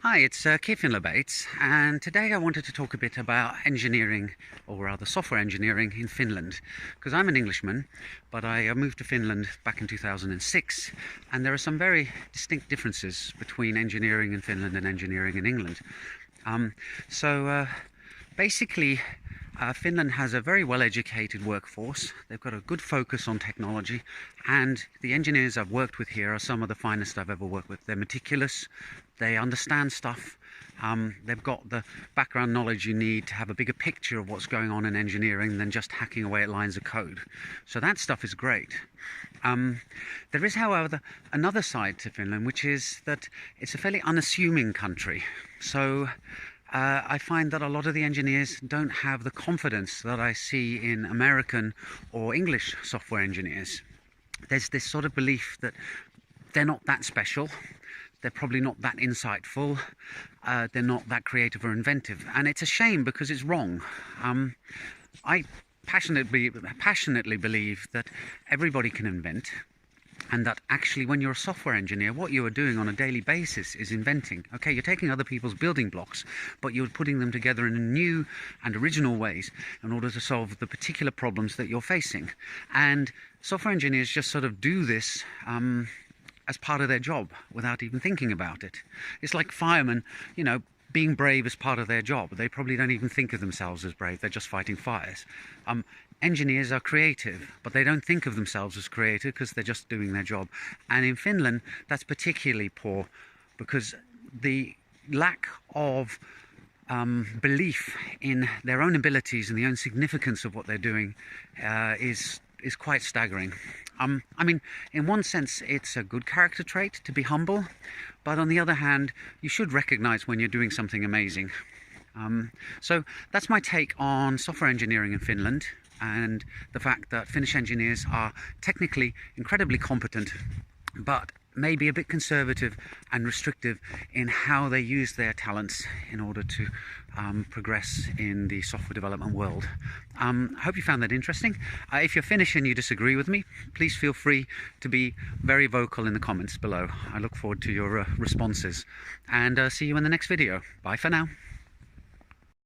Hi, it's Keith Finlay-Bates, and today I wanted to talk a bit about engineering, or rather software engineering in Finland, because I'm an Englishman, but I moved to Finland back in 2006, and there are some very distinct differences between engineering in Finland and engineering in England. Um, so basically, Finland has a very well-educated workforce. They've got a good focus on technology, and the engineers I've worked with here are some of the finest I've ever worked with. They're meticulous, they understand stuff, they've got the background knowledge you need to have a bigger picture of what's going on in engineering than just hacking away at lines of code. So that stuff is great. There is, however, another side to Finland, which is that it's a fairly unassuming country. So I find that a lot of the engineers don't have the confidence that I see in American or English software engineers. There's this sort of belief that they're not that special, they're probably not that insightful, they're not that creative or inventive, and it's a shame because it's wrong. I passionately believe that everybody can invent, and that actually when you're a software engineer, what you are doing on a daily basis is inventing. Okay, you're taking other people's building blocks, but you're putting them together in new and original ways in order to solve the particular problems that you're facing. And software engineers just sort of do this as part of their job without even thinking about it. It's like firemen, being brave is part of their job. They probably don't even think of themselves as brave, they're just fighting fires. Engineers are creative, but they don't think of themselves as creative because they're just doing their job. And in Finland, that's particularly poor because the lack of belief in their own abilities and the own significance of what they're doing is quite staggering. I mean, in one sense, it's a good character trait to be humble, but on the other hand, you should recognize when you're doing something amazing. So that's my take on software engineering in Finland, and the fact that Finnish engineers are technically incredibly competent, but maybe a bit conservative and restrictive in how they use their talents in order to progress in the software development world. I hope you found that interesting. If you're Finnish and you disagree with me, please feel free to be very vocal in the comments below. I look forward to your responses, and see you in the next video. Bye for now.